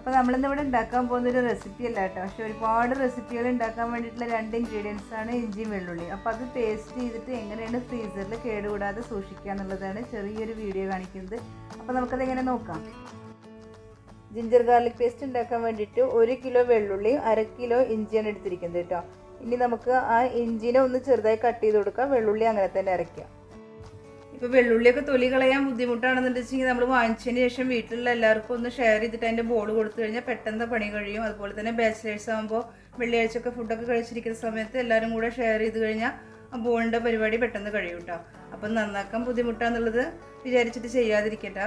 അപ്പോൾ നമ്മളിന്നിവിടെ ഉണ്ടാക്കാൻ പോകുന്നൊരു റെസിപ്പി അല്ല കേട്ടോ, പക്ഷേ ഒരുപാട് റെസിപ്പികൾ ഉണ്ടാക്കാൻ വേണ്ടിയിട്ടുള്ള 2 ഇൻഗ്രീഡിയൻസ് ആണ് ഇഞ്ചിയും വെള്ളുള്ളി. അപ്പോൾ അത് പേസ്റ്റ് ചെയ്തിട്ട് എങ്ങനെയാണ് ഫ്രീസറിൽ കേടുകൂടാതെ സൂക്ഷിക്കുക എന്നുള്ളതാണ് ചെറിയൊരു വീഡിയോ കാണിക്കുന്നത്. അപ്പോൾ നമുക്കത് എങ്ങനെ നോക്കാം. ജിഞ്ചർ ഗാർലിക് പേസ്റ്റ് ഉണ്ടാക്കാൻ വേണ്ടിയിട്ട് 1 കിലോ വെള്ളുള്ളി 1/2 കിലോ ഇഞ്ചിയാണ് എടുത്തിരിക്കുന്നത് കേട്ടോ. ഇനി നമുക്ക് ആ ഇഞ്ചിനെ ഒന്ന് ചെറുതായി കട്ട് ചെയ്ത് കൊടുക്കാം, വെള്ളുള്ളി അങ്ങനെ തന്നെ അരയ്ക്കാം. ഇപ്പോൾ വെള്ളുള്ളിയൊക്കെ തൊലി കളയാൻ ബുദ്ധിമുട്ടാണെന്നുണ്ടെങ്കിൽ നമ്മൾ വാങ്ങിച്ചതിന് ശേഷം വീട്ടിലുള്ള എല്ലാവർക്കും ഒന്ന് ഷെയർ ചെയ്തിട്ട് അതിൻ്റെ ബോൾ കൊടുത്തു കഴിഞ്ഞാൽ പെട്ടെന്ന് പണി കഴിയും. അതുപോലെ തന്നെ ബാച്ചിലേഴ്സ് ആകുമ്പോൾ വെള്ളിയാഴ്ചയൊക്കെ ഫുഡൊക്കെ കഴിച്ചിരിക്കുന്ന സമയത്ത് എല്ലാവരും കൂടെ ഷെയർ ചെയ്ത് കഴിഞ്ഞാൽ ആ ബോളിൻ്റെ പരിപാടി പെട്ടെന്ന് കഴിയും കേട്ടോ. അപ്പം നന്നാക്കാൻ ബുദ്ധിമുട്ടാന്നുള്ളത് വിചാരിച്ചിട്ട് ചെയ്യാതിരിക്കട്ട.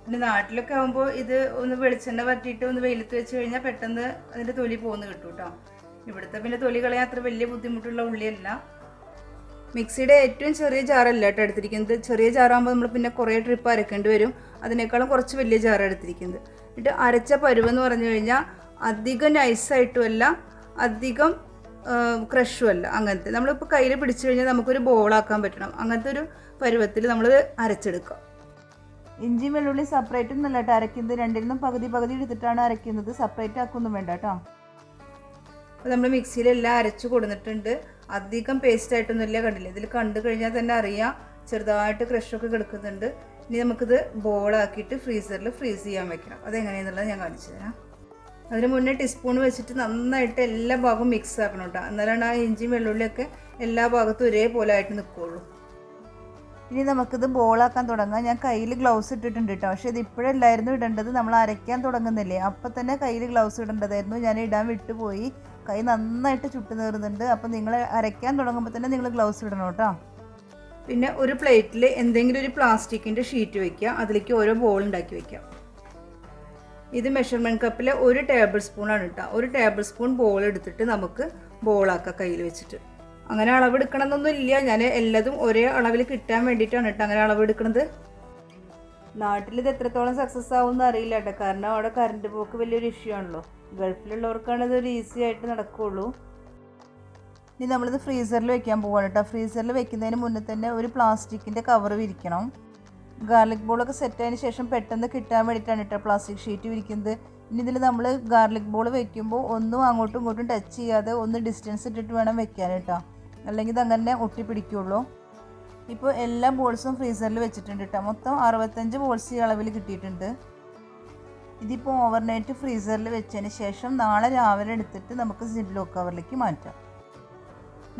പിന്നെ നാട്ടിലൊക്കെ ആകുമ്പോൾ ഇത് ഒന്ന് വെളിച്ചെണ്ണ വറ്റിയിട്ട് ഒന്ന് വെയിലത്ത് വെച്ച് കഴിഞ്ഞാൽ പെട്ടെന്ന് അതിൻ്റെ തൊലി പോന്ന് കിട്ടും കേട്ടോ. ഇവിടുത്തെ പിന്നെ തൊലി കളയാൻ അത്ര വലിയ ബുദ്ധിമുട്ടുള്ള ഉള്ളിയല്ല. മിക്സിയുടെ ഏറ്റവും ചെറിയ ജാറല്ല കേട്ടോ എടുത്തിരിക്കുന്നത്. ചെറിയ ജാറാകുമ്പോൾ നമ്മൾ പിന്നെ കുറേ ട്രിപ്പ് അരക്കേണ്ടി വരും. അതിനേക്കാളും കുറച്ച് വലിയ ജാറ് എടുത്തിരിക്കുന്നത്. എന്നിട്ട് അരച്ച പരുവെന്ന് പറഞ്ഞു കഴിഞ്ഞാൽ അധികം നൈസായിട്ടുമല്ല അധികം ക്രഷും അല്ല, അങ്ങനത്തെ നമ്മളിപ്പോൾ കയ്യിൽ പിടിച്ചു കഴിഞ്ഞാൽ നമുക്കൊരു ബോളാക്കാൻ പറ്റണം. അങ്ങനത്തെ ഒരു പരുവത്തിൽ നമ്മൾ അരച്ചെടുക്കാം. ഇഞ്ചി വെള്ളുള്ളി സെപ്പറേറ്റ് ഒന്നല്ല കേട്ടോ അരയ്ക്കുന്നത്, രണ്ടിൽ നിന്നും പകുതി പകുതി എടുത്തിട്ടാണ് അരയ്ക്കുന്നത്. സെപ്പറേറ്റ് ആക്കൊന്നും വേണ്ട കേട്ടോ. അപ്പോൾ നമ്മൾ മിക്സിയിലെല്ലാം അരച്ച് കൊടുത്തിട്ടുണ്ട്. അധികം പേസ്റ്റ് ആയിട്ടൊന്നുമില്ല, കണ്ടില്ല. ഇതിൽ കണ്ടു കഴിഞ്ഞാൽ തന്നെ അറിയാം ചെറുതായിട്ട് ക്രഷൊക്കെ കിടക്കുന്നുണ്ട്. ഇനി നമുക്കിത് ബോളാക്കിയിട്ട് ഫ്രീസറിൽ ഫ്രീസ് ചെയ്യാൻ വെക്കണം. അതെങ്ങനെയാണെന്നുള്ളത് ഞാൻ കാണിച്ചു തരാം. അതിന് മുന്നേ ടീസ്പൂൺ വെച്ചിട്ട് നന്നായിട്ട് എല്ലാ ഭാഗവും മിക്സ് ആക്കണം കേട്ടോ. എന്നാലാണ് ആ ഇഞ്ചിയും വെള്ളുള്ളിയൊക്കെ എല്ലാ ഭാഗത്തും ഒരേപോലെ ആയിട്ട് നിൽക്കുകയുള്ളൂ. ഇനി നമുക്കിത് ബോളാക്കാൻ തുടങ്ങാം. ഞാൻ കയ്യിൽ ഗ്ലൗസ് ഇട്ടിട്ടുണ്ട് കേട്ടോ, പക്ഷേ ഇത് ഇപ്പോഴല്ലായിരുന്നു ഇടേണ്ടത്. നമ്മൾ അരയ്ക്കാൻ തുടങ്ങുന്നില്ലേ അപ്പം തന്നെ കയ്യിൽ ഗ്ലൗസ് ഇടേണ്ടതായിരുന്നു. ഞാൻ ഇടാൻ വിട്ടുപോയി. കൈ നന്നായിട്ട് ചുട്ടു നേറുന്നുണ്ട്. അപ്പം നിങ്ങൾ അരയ്ക്കാൻ തുടങ്ങുമ്പോൾ തന്നെ നിങ്ങൾ ഗ്ലൗസ് ഇടണം കേട്ടോ. പിന്നെ ഒരു പ്ലേറ്റിൽ എന്തെങ്കിലും ഒരു പ്ലാസ്റ്റിക്കിൻ്റെ ഷീറ്റ് വയ്ക്കുക, അതിലേക്ക് ഓരോ ബോൾ ഉണ്ടാക്കി വയ്ക്കുക. ഇത് മെഷർമെൻറ്റ് കപ്പിൽ 1 ടേബിൾ സ്പൂണാണ് കേട്ടോ. 1 ടേബിൾ സ്പൂൺ ബോൾ എടുത്തിട്ട് നമുക്ക് ബോളാക്കാം കയ്യിൽ വെച്ചിട്ട്. അങ്ങനെ അളവെടുക്കണമെന്നൊന്നും ഇല്ല, ഞാൻ എല്ലാതും ഒരേ അളവിൽ കിട്ടാൻ വേണ്ടിയിട്ടാണ് കേട്ടോ അങ്ങനെ അളവെടുക്കുന്നത്. നാട്ടിലിത് എത്രത്തോളം സക്സസ് ആവുമെന്ന് അറിയില്ല കേട്ടോ, കാരണം അവിടെ കറണ്ട് പോക്ക് വലിയൊരു ഇഷ്യൂ ആണല്ലോ. ഗൾഫിലുള്ളവർക്കാണ് ഇതൊരു ഈസി ആയിട്ട് നടക്കുകയുള്ളൂ. ഇനി നമ്മളിത് ഫ്രീസറിൽ വെക്കാൻ പോവാണ് കേട്ടോ. ഫ്രീസറിൽ വെക്കുന്നതിന് മുന്നേ തന്നെ ഒരു പ്ലാസ്റ്റിക്കിൻ്റെ കവർ വിരിക്കണം. ഗാർലിക് ബോളൊക്കെ സെറ്റായതിന് ശേഷം പെട്ടെന്ന് കിട്ടാൻ വേണ്ടിയിട്ടാണ് കേട്ടോ പ്ലാസ്റ്റിക് ഷീറ്റ് വിരിക്കുന്നത്. ഇനി ഇതിൽ നമ്മൾ ഗാർലിക് ബോൾ വെക്കുമ്പോൾ ഒന്നും അങ്ങോട്ടും ഇങ്ങോട്ടും ടച്ച് ചെയ്യാതെ ഒന്ന് ഡിസ്റ്റൻസ് ഇട്ടിട്ട് വേണം വെക്കാൻ കേട്ടോ, അല്ലെങ്കിൽ ഇത് അങ്ങനെ ഒട്ടിപ്പിടിക്കുള്ളൂ. ഇപ്പോൾ എല്ലാ ബോൾസും ഫ്രീസറിൽ വെച്ചിട്ടുണ്ട് കേട്ടോ. മൊത്തം 65 ബോൾസ് ഈ അളവിൽ കിട്ടിയിട്ടുണ്ട്. ഇതിപ്പോൾ ഓവർനൈറ്റ് ഫ്രീസറിൽ വെച്ചതിന് ശേഷം നാളെ രാവിലെ എടുത്തിട്ട് നമുക്ക് സിപ്ലോ കവറിലേക്ക് മാറ്റാം.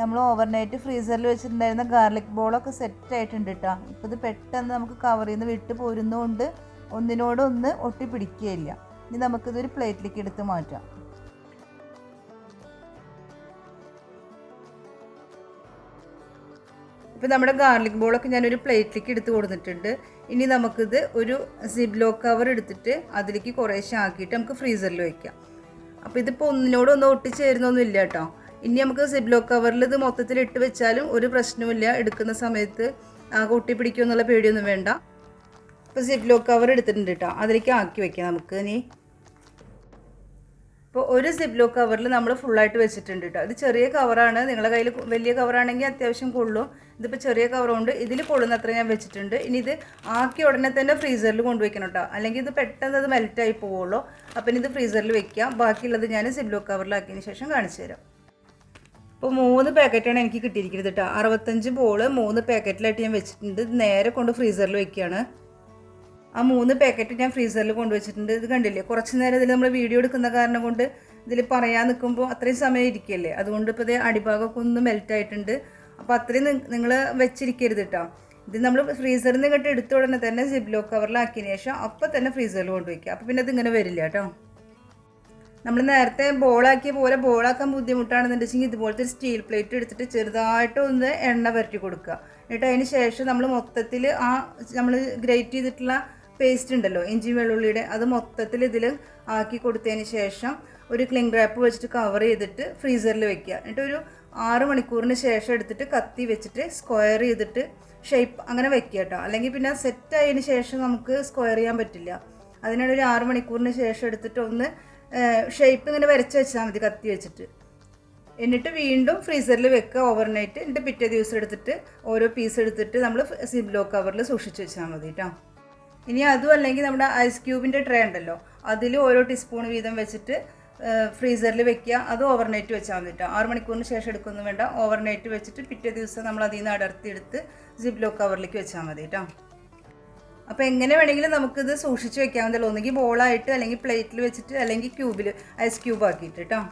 നമ്മൾ ഓവർനൈറ്റ് ഫ്രീസറിൽ വെച്ചിട്ടുണ്ടായിരുന്ന ഗാർലിക് ബോളൊക്കെ സെറ്റായിട്ടുണ്ട് കേട്ടോ. ഇപ്പോൾ ഇത് പെട്ടെന്ന് നമുക്ക് കവറിൽ നിന്ന് വിട്ട് പോരുന്നതുകൊണ്ട് ഒന്നിനോടൊന്ന് ഒട്ടിപ്പിടിക്കുകയില്ല. ഇനി നമുക്കിതൊരു പ്ലേറ്റിലേക്ക് എടുത്ത് മാറ്റാം. ഇപ്പോൾ നമ്മുടെ ഗാർലിക് ബോളൊക്കെ ഞാനൊരു പ്ലേറ്റിലേക്ക് എടുത്ത് കൊടുത്തിട്ടുണ്ട്. ഇനി നമുക്കിത് ഒരു സിപ്ലോ കവർ എടുത്തിട്ട് അതിലേക്ക് കുറേശ്ശെ ആക്കിയിട്ട് നമുക്ക് ഫ്രീസറിൽ വയ്ക്കാം. അപ്പോൾ ഇതിപ്പോൾ ഒന്നിനോടൊന്നും ഒട്ടിച്ചേരുന്നൊന്നും ഇല്ല കേട്ടോ. ഇനി നമുക്ക് സിപ്ലോ കവറിൽ ഇത് മൊത്തത്തിൽ ഇട്ട് വെച്ചാലും ഒരു പ്രശ്നവുമില്ല, എടുക്കുന്ന സമയത്ത് ഒട്ടിപ്പിടിക്കുമെന്നുള്ള പേടിയൊന്നും വേണ്ട. ഇപ്പോൾ സിപ്ലോ കവർ എടുത്തിട്ടുണ്ട് കേട്ടോ, അതിലേക്ക് ആക്കി വയ്ക്കാം നമുക്ക്. ഇനി ഇപ്പോൾ ഒരു സിപ്ലോ കവറിൽ നമ്മൾ ഫുള്ളായിട്ട് വെച്ചിട്ടുണ്ട് കേട്ടോ. ഇത് ചെറിയ കവറാണ്, നിങ്ങളുടെ കയ്യിൽ വലിയ കവറാണെങ്കിൽ അത്യാവശ്യം കൊള്ളും. ഇതിപ്പോൾ ചെറിയ കവറുകൊണ്ട് ഇതിൽ കൊള്ളുന്നത്ര ഞാൻ വെച്ചിട്ടുണ്ട്. ഇനി ഇത് ആക്കി ഉടനെ തന്നെ ഫ്രീസറിൽ കൊണ്ടുവയ്ക്കണം കേട്ടോ, അല്ലെങ്കിൽ ഇത് പെട്ടെന്ന് അത് മെൽറ്റായി പോവുള്ളൂ. അപ്പം ഇത് ഫ്രീസറിൽ വെക്കാം. ബാക്കിയുള്ളത് ഞാൻ സിപ്ലോ കവറിലാക്കിയതിന് ശേഷം കാണിച്ചു തരാം. ഇപ്പോൾ 3 പാക്കറ്റാണ് എനിക്ക് കിട്ടിയിരിക്കുന്നത് കേട്ടോ. 65 ബോൾ 3 പാക്കറ്റിലായിട്ട് ഞാൻ വെച്ചിട്ടുണ്ട്. ഇത് നേരെ കൊണ്ട് ഫ്രീസറിൽ വെക്കുകയാണ്. ആ 3 പാക്കറ്റ് ഞാൻ ഫ്രീസറിൽ കൊണ്ടുവച്ചിട്ടുണ്ട്. ഇത് കണ്ടില്ലേ, കുറച്ച് നേരം ഇതിൽ നമ്മൾ വീഡിയോ എടുക്കുന്ന കാരണം കൊണ്ട് ഇതിൽ പറയാൻ നിൽക്കുമ്പോൾ അത്രയും സമയം ഇരിക്കുകയല്ലേ, അതുകൊണ്ട് ഇപ്പോൾ ഇത് അടിഭാഗമൊക്കെ ഒന്ന് മെൽറ്റായിട്ടുണ്ട്. അപ്പോൾ അത്രയും നിങ്ങൾ വെച്ചിരിക്കരുത് കേട്ടോ. ഇത് നമ്മൾ ഫ്രീസറിൽ നിന്ന് ഇങ്ങോട്ട് എടുത്ത ഉടനെ തന്നെ സിപ്ലോ കവറിലാക്കിയതിന് ശേഷം അപ്പോൾ തന്നെ ഫ്രീസറിൽ കൊണ്ടുവയ്ക്കുക. അപ്പോൾ പിന്നെ ഇതിങ്ങനെ വരില്ല കേട്ടോ. നമ്മൾ നേരത്തെ ബോളാക്കിയ പോലെ ബോളാക്കാൻ ബുദ്ധിമുട്ടാണെന്നുണ്ടെങ്കിൽ ഇതുപോലത്തെ ഒരു സ്റ്റീൽ പ്ലേറ്റ് എടുത്തിട്ട് ചെറുതായിട്ട് ഒന്ന് എണ്ണ പുരട്ടി കൊടുക്കുക. എന്നിട്ട് അതിന് ശേഷം നമ്മൾ മൊത്തത്തിൽ ആ നമ്മൾ ഗ്രേറ്റ് ചെയ്തിട്ടുള്ള പേസ്റ്റ് ഉണ്ടല്ലോ ഇഞ്ചി വെള്ളുള്ളിയുടെ, അത് മൊത്തത്തിൽ ഇതിൽ ആക്കി കൊടുത്തതിന് ശേഷം ഒരു ക്ലിംഗ് റാപ്പ് വെച്ചിട്ട് കവർ ചെയ്തിട്ട് ഫ്രീസറിൽ വെക്കുക. എന്നിട്ട് ഒരു 6 മണിക്കൂറിന് ശേഷം എടുത്തിട്ട് കത്തി വെച്ചിട്ട് സ്ക്വയർ ചെയ്തിട്ട് ഷേപ്പ് അങ്ങനെ വെക്കുക കേട്ടോ. അല്ലെങ്കിൽ പിന്നെ സെറ്റ് ആയതിന് ശേഷം നമുക്ക് സ്ക്വയർ ചെയ്യാൻ പറ്റില്ല. അതിനാണ് ഒരു 6 മണിക്കൂറിന് ശേഷം എടുത്തിട്ട് ഒന്ന് ഷേപ്പ് ഇങ്ങനെ വരച്ച് വെച്ചാൽ മതി കത്തി വെച്ചിട്ട്. എന്നിട്ട് വീണ്ടും ഫ്രീസറിൽ വെക്കുക ഓവർനൈറ്റ്. എന്നിട്ട് പിറ്റേ ദിവസം എടുത്തിട്ട് ഓരോ പീസ് എടുത്തിട്ട് നമ്മൾ സിപ്ലോ കവറിൽ സൂക്ഷിച്ച് വെച്ചാൽ മതി കേട്ടോ. ഇനി അതും അല്ലെങ്കിൽ നമ്മുടെ ഐസ് ക്യൂബിൻ്റെ ട്രേ ഉണ്ടല്ലോ, അതിൽ ഓരോ ടീസ്പൂൺ വീതം വെച്ചിട്ട് ഫ്രീസറിൽ വെക്കുക. അത് ഓവർനൈറ്റ് വെച്ചാൽ മതി കേട്ടോ. 6 മണിക്കൂറിന് ശേഷം എടുക്കൊന്നും വേണ്ട. ഓവർനൈറ്റ് വെച്ചിട്ട് പിറ്റേ ദിവസം നമ്മൾ അതിൽ നിന്ന് അടർത്തിയെടുത്ത് സിപ്ലോ കവറിലേക്ക് വെച്ചാൽ മതി കേട്ടോ. അപ്പോൾ എങ്ങനെ വേണമെങ്കിലും നമുക്കിത് സൂക്ഷിച്ച് വെക്കാവുന്നതല്ലോ. ഒന്നുകിൽ ബോളായിട്ട്, അല്ലെങ്കിൽ പ്ലേറ്റിൽ വെച്ചിട്ട്, അല്ലെങ്കിൽ ക്യൂബിൽ ഐസ് ക്യൂബ് ആക്കിയിട്ട് കേട്ടോ.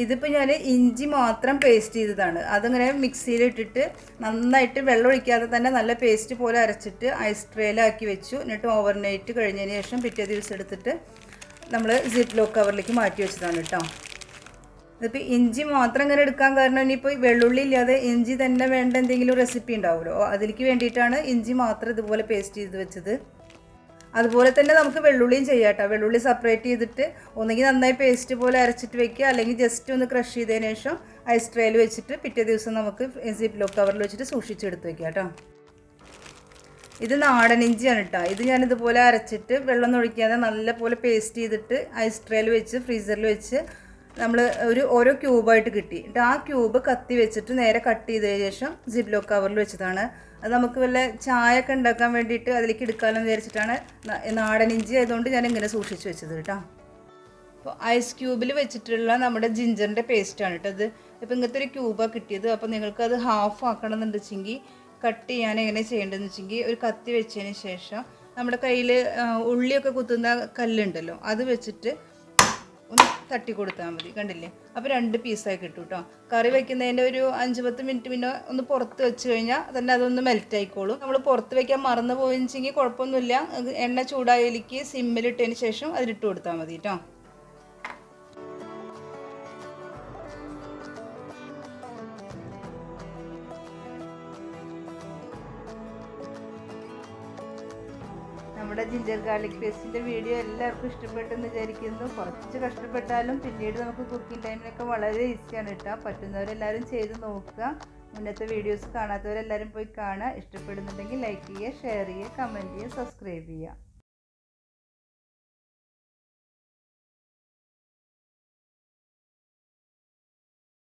ഇതിപ്പോൾ ഞാൻ ഇഞ്ചി മാത്രം പേസ്റ്റ് ചെയ്തതാണ്. അതിങ്ങനെ മിക്സിയിലിട്ടിട്ട് നന്നായിട്ട് വെള്ളം ഒഴിക്കാതെ തന്നെ നല്ല പേസ്റ്റ് പോലെ അരച്ചിട്ട് ഐസ് ട്രേയിലാക്കി വെച്ചു. എന്നിട്ട് ഓവർനൈറ്റ് കഴിഞ്ഞതിന് ശേഷം പിറ്റേ ദിവസം എടുത്തിട്ട് നമ്മൾ സിപ്ലോ കവറിലേക്ക് മാറ്റി വെച്ചതാണ് കേട്ടോ. ഇതിപ്പോൾ ഇഞ്ചി മാത്രം ഇങ്ങനെ എടുക്കാൻ കാരണം ഇനിയിപ്പോൾ വെള്ളുള്ളി ഇല്ലാതെ ഇഞ്ചി തന്നെ വേണ്ട എന്തെങ്കിലും റെസിപ്പി ഉണ്ടാവുമല്ലോ, അതിലേക്ക് വേണ്ടിയിട്ടാണ് ഇഞ്ചി മാത്രം ഇതുപോലെ പേസ്റ്റ് ചെയ്ത് വെച്ചത്. അതുപോലെ തന്നെ നമുക്ക് വെള്ളുള്ളിയും ചെയ്യാം കേട്ടോ. വെള്ളുള്ളി സെപ്പറേറ്റ് ചെയ്തിട്ട് ഒന്നുകിൽ നന്നായി പേസ്റ്റ് പോലെ അരച്ചിട്ട് വെക്കുക, അല്ലെങ്കിൽ ജസ്റ്റ് ഒന്ന് ക്രഷ് ചെയ്തതിന് ശേഷം ഐസ് ട്രേയിൽ വെച്ചിട്ട് പിറ്റേ ദിവസം നമുക്ക് സിപ്ലോ കവറിൽ വെച്ചിട്ട് സൂക്ഷിച്ചെടുത്ത് വെക്കാം കേട്ടോ. ഇത് നാടൻ ഇഞ്ചിയാണ് കേട്ടോ. ഇത് ഞാനിതുപോലെ അരച്ചിട്ട് വെള്ളം ഒഴിക്കാതെ നല്ല പോലെ പേസ്റ്റ് ചെയ്തിട്ട് ഐസ് ട്രേയിൽ വെച്ച് ഫ്രീസറിൽ വെച്ച് നമ്മൾ ഓരോ ക്യൂബായിട്ട് കിട്ടി. എന്നിട്ട് ആ ക്യൂബ് കത്തി വെച്ചിട്ട് നേരെ കട്ട് ചെയ്തതിന് ശേഷം സിപ്ലോ കവറിൽ വെച്ചതാണ്. അത് നമുക്ക് വല്ല ചായ ഒക്കെ ഉണ്ടാക്കാൻ വേണ്ടിയിട്ട് അതിലേക്ക് എടുക്കാമെന്ന് വിചാരിച്ചിട്ടാണ്. നാടൻ ഇഞ്ചി ആയതുകൊണ്ട് ഞാൻ ഇങ്ങനെ സൂക്ഷിച്ച് വെച്ചത് കേട്ടോ. അപ്പോൾ ഐസ് ക്യൂബിൽ വെച്ചിട്ടുള്ള നമ്മുടെ ജിഞ്ചറിൻ്റെ പേസ്റ്റാണ് കേട്ടോ ഇത്. ഇപ്പോൾ ഇങ്ങനത്തെ ഒരു ക്യൂബാണ് കിട്ടിയത്. അപ്പോൾ നിങ്ങൾക്കത് ഹാഫ് ആക്കണം എന്നുണ്ടെങ്കിൽ കട്ട് ചെയ്യാൻ എങ്ങനെ ചെയ്യേണ്ടതെന്ന് വെച്ചെങ്കിൽ ഒരു കത്തി വെച്ചതിന് ശേഷം നമ്മുടെ കയ്യിൽ ഉള്ളിയൊക്കെ കുത്തുന്ന കല്ലുണ്ടല്ലോ, അത് വെച്ചിട്ട് ഒന്ന് തട്ടി കൊടുത്താൽ മതി. കണ്ടില്ലേ? അപ്പോൾ 2 പീസായി കിട്ടും കേട്ടോ. കറി വയ്ക്കുന്നതിൻ്റെ ഒരു 5-10 മിനിറ്റ് പിന്നെ ഒന്ന് പുറത്ത് വെച്ച് കഴിഞ്ഞാൽ തന്നെ അതൊന്ന് മെൽറ്റ് ആയിക്കോളും. നമ്മൾ പുറത്ത് വയ്ക്കാൻ മറന്നു പോയെങ്കിൽ കുഴപ്പമൊന്നുമില്ല. എണ്ണ ചൂടായതിലേക്ക് സിമ്മിലിട്ടതിന് ശേഷം അതിലിട്ട് കൊടുത്താൽ മതി കേട്ടോ. നമ്മുടെ ജിഞ്ചർ ഗാർലിക് പേസ്റ്റിൻ്റെ വീഡിയോ എല്ലാവർക്കും ഇഷ്ടപ്പെട്ടെന്ന് വിചാരിക്കുന്നു. കുറച്ച് കഷ്ടപ്പെട്ടാലും പിന്നീട് നമുക്ക് കുക്കിംഗ് ടൈമിനൊക്കെ വളരെ ഈസിയാണ് കേട്ടോ. പറ്റുന്നവരെല്ലാവരും ചെയ്ത് നോക്കുക. മുന്നത്തെ വീഡിയോസ് കാണാത്തവരെല്ലാവരും പോയി കാണുക. ഇഷ്ടപ്പെടുന്നുണ്ടെങ്കിൽ ലൈക്ക് ചെയ്യുക, ഷെയർ ചെയ്യുക, കമൻറ്റ് ചെയ്യുക, സബ്സ്ക്രൈബ് ചെയ്യുക.